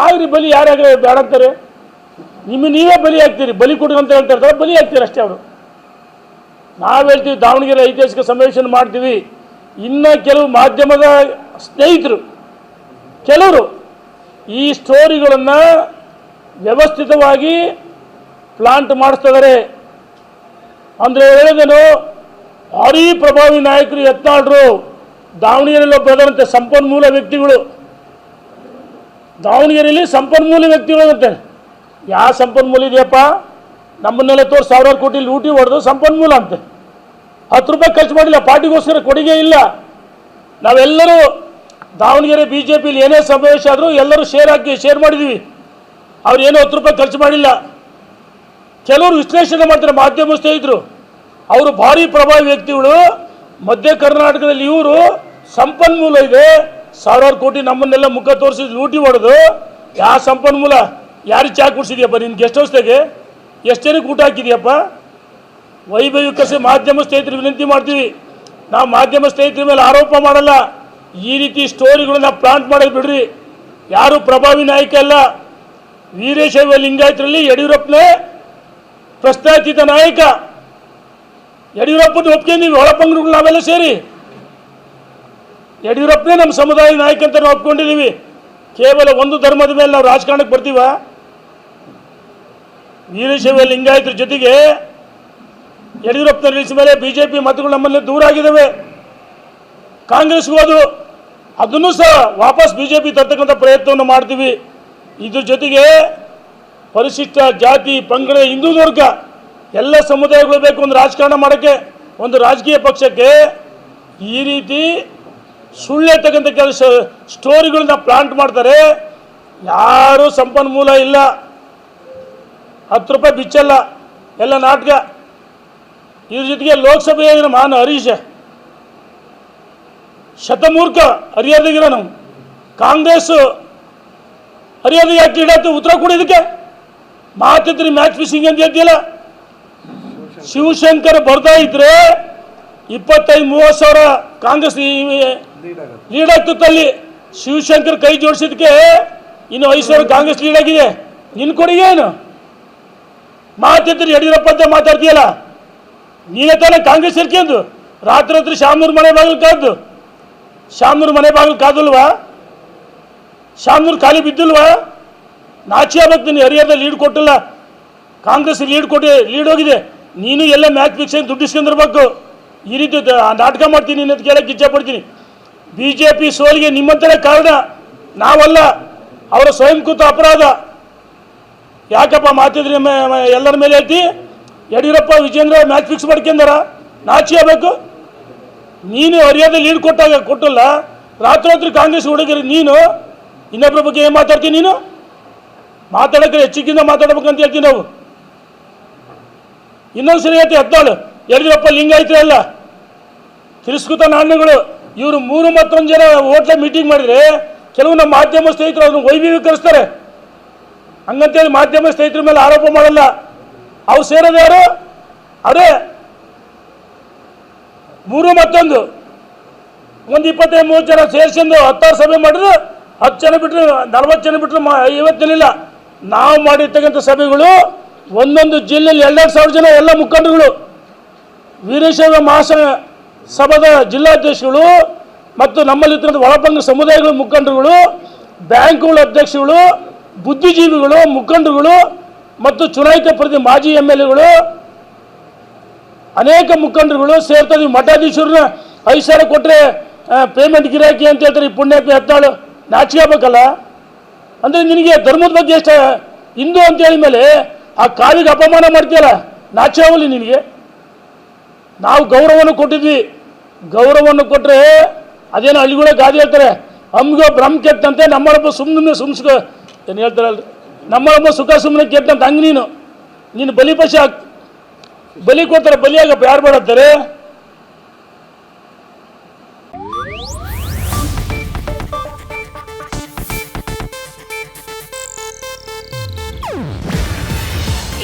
ಆಗ್ರಿ ಬಲಿ ಯಾರಾಗ್ರೆ ಬೇಡ ಅಂತಾರೆ. ನೀವೇ ಬಲಿ ಆಗ್ತೀರಿ, ಬಲಿ ಕೊಡು ಅಂತ ಹೇಳ್ತಾ ಇರ್ತಾರೆ, ಬಲಿ ಆಗ್ತೀರಿ ಅಷ್ಟೇ ಅವರು. ನಾವು ಹೇಳ್ತೀವಿ ದಾವಣಗೆರೆ ಐತಿಹಾಸಿಕ ಸಮಾವೇಶ ಮಾಡ್ತೀವಿ. ಇನ್ನು ಕೆಲವು ಮಾಧ್ಯಮದ ಸ್ನೇಹಿತರು ಕೆಲವರು ಈ ಸ್ಟೋರಿಗಳನ್ನು ವ್ಯವಸ್ಥಿತವಾಗಿ ಪ್ಲಾಂಟ್ ಮಾಡಿಸ್ತಿದ್ದಾರೆ. ಅಂದರೆ ಹೇಳಿದನು ಭಾರೀ ಪ್ರಭಾವಿ ನಾಯಕರು ಯತ್ನಾಳರು ದಾವಣಗೆರೆಯಲ್ಲಿ ಒಬ್ಬರಂತೆ ಸಂಪನ್ಮೂಲ ವ್ಯಕ್ತಿಗಳು, ದಾವಣಗೆರೆಯಲ್ಲಿ ಸಂಪನ್ಮೂಲ ವ್ಯಕ್ತಿಗಳಂತೆ. ಯಾವ ಸಂಪನ್ಮೂಲ ಇದೆಯಪ್ಪ? ನಮ್ಮನ್ನೆಲ್ಲ ತೋರಿಸಿ ಸಾವಿರಾರು ಕೋಟಿ ಲೂಟಿ ಹೊಡೆದು ಸಂಪನ್ಮೂಲ ಅಂತೆ. 10 ರೂಪಾಯಿ ಖರ್ಚು ಮಾಡಿಲ್ಲ, ಪಾರ್ಟಿಗೋಸ್ಕರ ಕೊಡುಗೆ ಇಲ್ಲ. ನಾವೆಲ್ಲರೂ ದಾವಣಗೆರೆ BJPಲಿ ಏನೇ ಸಮಾವೇಶ ಆದರೂ ಎಲ್ಲರೂ ಶೇರ್ ಮಾಡಿದ್ದೀವಿ. ಅವ್ರು ಏನೋ 10 ರೂಪಾಯಿ ಖರ್ಚು ಮಾಡಿಲ್ಲ. ಕೆಲವರು ವಿಶ್ಲೇಷಣೆ ಮಾಡ್ತಾರೆ ಮಾಧ್ಯಮ ಸ್ನೇಹಿತರು, ಅವರು ಭಾರಿ ಪ್ರಭಾವಿ ವ್ಯಕ್ತಿಗಳು, ಮಧ್ಯ ಕರ್ನಾಟಕದಲ್ಲಿ ಇವರು ಸಂಪನ್ಮೂಲ ಇದೆ, ಸಾವಿರಾರು ಕೋಟಿ ನಮ್ಮನ್ನೆಲ್ಲ ಮುಖ ತೋರಿಸಿ ಲೂಟಿ ಹೊಡೆದು. ಯಾವ ಸಂಪನ್ಮೂಲ? ಯಾರಿಗೆ ಚಾ ಕುಡಿಸಿದ್ಯಪ್ಪ? ನಿನ್ನ ಗೆಸ್ಟ್ ಹೌಸ್ದಾಗೆ ಎಷ್ಟು ಜನಕ್ಕೆ ಊಟ ಹಾಕಿದ್ಯಪ್ಪ? ವೈಭವೀಕರಿಸಿ ಮಾಧ್ಯಮ ಸ್ನೇಹಿತರು ವಿನಂತಿ ಮಾಡ್ತೀವಿ. ನಾವು ಮಾಧ್ಯಮ ಸ್ನೇಹಿತರ ಮೇಲೆ ಆರೋಪ ಮಾಡಲ್ಲ. ಈ ರೀತಿ ಸ್ಟೋರಿಗಳನ್ನ ಪ್ಲಾಂಟ್ ಮಾಡೋದು ಬಿಡ್ರಿ. ಯಾರು ಪ್ರಭಾವಿ ನಾಯಕ ಅಲ್ಲ. ವೀರಶೈವ ಲಿಂಗಾಯತರಲ್ಲಿ ಯಡಿಯೂರಪ್ಪನೇ ಪ್ರಶ್ನಾತೀತ ನಾಯಕ. ಯಡಿಯೂರಪ್ಪನ ಒಪ್ಕೊಂಡಿದ್ದೀವಿ, ಒಳಪಂಗಡಗಳು ನಾವೆಲ್ಲ ಸೇರಿ ಯಡಿಯೂರಪ್ಪನೇ ನಮ್ಮ ಸಮುದಾಯ ನಾಯಕ ಅಂತ ನಾವು ಒಪ್ಕೊಂಡಿದ್ದೀವಿ. ಕೇವಲ ಒಂದು ಧರ್ಮದ ಮೇಲೆ ನಾವು ರಾಜಕಾರಣಕ್ಕೆ ಬರ್ತೀವ? ವೀರಶೈವ ಲಿಂಗಾಯತರ ಜೊತೆಗೆ ಯಡಿಯೂರಪ್ಪನ ನಿಲ್ಲಿಸ ಮೇಲೆ BJP ಮತಗಳು ನಮ್ಮಲ್ಲಿ ದೂರ ಆಗಿದ್ದಾವೆ. ಕಾಂಗ್ರೆಸ್ಗೂ ಅದನ್ನು ಸಹ ವಾಪಸ್ BJP ತರ್ತಕ್ಕಂಥ ಪ್ರಯತ್ನವನ್ನು ಮಾಡ್ತೀವಿ. ಇದ್ರ ಜೊತೆಗೆ ಪರಿಶಿಷ್ಟ ಜಾತಿ ಪಂಗಡ ಹಿಂದೂ ವರ್ಗ ಎಲ್ಲ ಸಮುದಾಯಗಳು ಬೇಕು ಒಂದು ರಾಜಕಾರಣ ಮಾಡೋಕ್ಕೆ, ಒಂದು ರಾಜಕೀಯ ಪಕ್ಷಕ್ಕೆ. ಈ ರೀತಿ ಸುಳ್ಳೆತಕ್ಕಂಥ ಕೆಲಸ ಸ್ಟೋರಿಗಳನ್ನ ಪ್ಲಾಂಟ್ ಮಾಡ್ತಾರೆ. ಯಾರೂ ಸಂಪನ್ಮೂಲ ಇಲ್ಲ, 10 ರೂಪಾಯಿ ಬಿಚ್ಚಲ್ಲ, ಎಲ್ಲ ನಾಟಕ. ಇದ್ರ ಜೊತೆಗೆ ಲೋಕಸಭೆಯ ಮಾನ ಹರೀಶ್ ಶತಮೂರ್ಖ, ಹರಿಯಾದಿಗಿರೋ ನಾವು ಕಾಂಗ್ರೆಸ್ ಹರಿಯಾದ ಯಾಕೆ ಇಡತ್ತೆ? ಉತ್ತರ ಕೊಡೋದಕ್ಕೆ ಮಾತಿದ್ರಿ ಮ್ಯಾಚ್ ಫಿಕ್ಸಿಂಗ್ ಅಂತ ಹೇಳ್ತಿಲ್ಲ. ಶಿವಶಂಕರ್ ಬರ್ತಾ ಇದ್ರೆ 25-30 ಸಾವಿರ ಕಾಂಗ್ರೆಸ್ ಲೀಡ್ ಆಗ್ತಲ್ಲಿ. ಶಿವಶಂಕರ್ ಕೈ ಜೋಡಿಸಿದಕ್ಕೆ ಇನ್ನು 5 ಸಾವಿರ ಕಾಂಗ್ರೆಸ್ ಲೀಡ್ ಆಗಿದೆ. ನಿನ್ನ ಕೊಡುಗೆ ಏನು? ಮಾತಿದ್ರಿ ಯಡಿಯೂರಪ್ಪ ಅಂತ ಮಾತಾಡ್ತೀಯಲ್ಲ, ನೀನೇ ತಾನೇ ಕಾಂಗ್ರೆಸ್ ಸೇರ್ಕೊಂಡು ರಾತ್ರಿ ಶಾಮನೂರು ಮನೆ ಬಾಗಿಲು ಕಾದ್ದು. ಶಾಮನೂರು ಮನೆ ಬಾಗಿಲು ಕಾದಲ್ವಾ? ಶಾಮನೂರು ಖಾಲಿ ಬಿದ್ದಿಲ್ವಾ? ನಾಚಿ ಆಗ್ಬೇಕು. ನೀನು ಹರಿಯಾಣದಲ್ಲಿ ಲೀಡ್ ಕೊಟ್ಟಿಲ್ಲ, ಕಾಂಗ್ರೆಸ್ ಲೀಡ್ ಹೋಗಿದೆ. ನೀನು ಎಲ್ಲ ಮ್ಯಾಚ್ ಫಿಕ್ಸಿಂಗ್ ದುಡ್ಡು ಇಸ್ಕೊಂಡಿರ್ಬೇಕು. ಈ ರೀತಿ ನಾಟಕ ಮಾಡ್ತೀನಿ ಅಂತ ಕೇಳಕ್ಕೆ ಇಚ್ಛೆಪಡ್ತೀನಿ. BJP ಸೋಲಿಗೆ ನಿಮ್ಮಂತಲೇ ಕಾರಣ, ನಾವಲ್ಲ. ಅವರ ಸ್ವಯಂಕೃತ ಅಪರಾಧ. ಯಾಕಪ್ಪ ಮಾತಿದ್ರಿ ಎಲ್ಲರ ಮೇಲೆ ಐತಿ? ಯಡಿಯೂರಪ್ಪ ವಿಜೇಂದ್ರ ಮ್ಯಾಚ್ ಫಿಕ್ಸ್ ಮಾಡ್ಕೊಂಡಾರ, ನಾಚಿ ಆಗಬೇಕು. ನೀನು ಹರಿಯಾದ ಲೀಡ್ ಕೊಟ್ಟಿಲ್ಲ, ರಾತ್ರಿ ಕಾಂಗ್ರೆಸ್ ಹುಡುಗರಿ. ನೀನು ಇನ್ನೊಬ್ಬರ ಬಗ್ಗೆ ಏನು ಮಾತಾಡ್ತೀನಿ? ನೀನು ಮಾತಾಡೋಕ್ಕೆ ಹೆಚ್ಚಿಗಿಂದ ಮಾತಾಡ್ಬೇಕಂತ ಹೇಳ್ತೀನಿ ನಾವು. ಇನ್ನೊಂದು ಸರಿ ಹೇಳ್ತೀವಿ, 14 ಯಡಿಯೂರಪ್ಪ ಲಿಂಗಾಯತರು ಅಲ್ಲ, ತಿರಸ್ಕೃತ ನಾಣ್ಯಗಳು. ಇವರು 31 ಜನ ಹೋಟ್ಲ ಮೀಟಿಂಗ್ ಮಾಡಿದರೆ ಕೆಲವು ನಮ್ಮ ಮಾಧ್ಯಮ ಸ್ನೇಹಿತರು ಅದನ್ನು ವೈಭವೀಕರಿಸ್ತಾರೆ. ಹಂಗಂತೇಳಿ ಮಾಧ್ಯಮ ಸ್ನೇಹಿತರ ಮೇಲೆ ಆರೋಪ ಮಾಡಲ್ಲ. ಅವ್ರು ಸೇರೋದು ಯಾರು? ಅದೇ 31 ಒಂದು 25-30 ಜನ ಸೇರಿಸಿಕೊಂಡು 10 ಸಭೆ ಮಾಡಿದ್ರು. 10 ಜನ ಬಿಟ್ಟರು, 40 ಜನ ಬಿಟ್ಟರು, 50 ಜನ ಇಲ್ಲ. ನಾವು ಮಾಡಿರ್ತಕ್ಕಂಥ ಸಭೆಗಳು ಒಂದೊಂದು ಜಿಲ್ಲೆಯಲ್ಲಿ 2,000 ಜನ ಎಲ್ಲ ಮುಖಂಡರುಗಳು, ವೀರಶೈವ ಮಹಾಸಭಾದ ಜಿಲ್ಲಾಧ್ಯಕ್ಷಗಳು ಮತ್ತು ನಮ್ಮಲ್ಲಿರ್ತಕ್ಕಂಥ ಒಳಪಂಗ ಸಮುದಾಯಗಳ ಮುಖಂಡರುಗಳು, ಬ್ಯಾಂಕ್ಗಳ ಅಧ್ಯಕ್ಷಗಳು, ಬುದ್ಧಿಜೀವಿಗಳು, ಮುಖಂಡರುಗಳು ಮತ್ತು ಚುನಾಯಿತ ಮಾಜಿ MLAಗಳು, ಅನೇಕ ಮುಖಂಡರುಗಳು ಸೇರ್ತಾ ಇದ್ದೀವಿ. ಮಠಾಧೀಶರನ್ನ 5 ಸಾವಿರ ಕೊಟ್ಟರೆ ಪೇಮೆಂಟ್ ಗಿರಾಕಿ ಅಂತ ಹೇಳ್ತಾರೆ. ಈ ಪುಣ್ಯಾತ್ಮ ಯತ್ನಾಳು ನಾಚಿಕೆ ಆಗ್ಬೇಕಲ್ಲ. ಅಂದರೆ ನಿನಗೆ ಧರ್ಮದ ಬಗ್ಗೆ ಎಷ್ಟು ಹಿಂದೂ ಅಂತೇಳಿ ಮೇಲೆ ಆ ಕಾವಿಗೆ ಅಪಮಾನ ಮಾಡ್ತೀಯಲ್ಲ, ನಾಚಿಕೆ ಆಗಲಿ ನಿನಗೆ. ನಾವು ಗೌರವವನ್ನು ಕೊಟ್ಟಿದ್ವಿ. ಗೌರವವನ್ನು ಕೊಟ್ಟರೆ ಅದೇನೋ ಹಳ್ಳಿಗಳ ಗಾದೆ ಹೇಳ್ತಾರೆ, ಅಮ್ಗೋ ಭ್ರಮ್ ಕೆಟ್ಟಂತೆ ನಮ್ಮಳೊಬ್ಬ ಸುಮ್ಮನೆ ಏನು ಹೇಳ್ತಾರಲ್ರಿ, ನಮ್ಮಳೊಬ್ಬ ಸುಖ ಸುಮ್ಮನೆ ಕೆಟ್ಟಂತ. ಹಂಗೆ ನೀನು ಬಲಿಪಶು ಬಲಿ ಕೊಡ್ತಾರೆ, ಬಲಿಯಾಗಪ್ಪ ಯಾರು ಮಾಡತ್ತಾರೆ?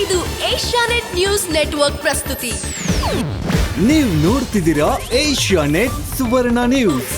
ಇದು ಏಷ್ಯಾನೆಟ್ ನ್ಯೂಸ್ ನೆಟ್ವರ್ಕ್ ಪ್ರಸ್ತುತಿ. ನೀವು ನೋಡ್ತಿದ್ದೀರಾ ಏಷ್ಯಾನೆಟ್ ಸುವರ್ಣ ನ್ಯೂಸ್.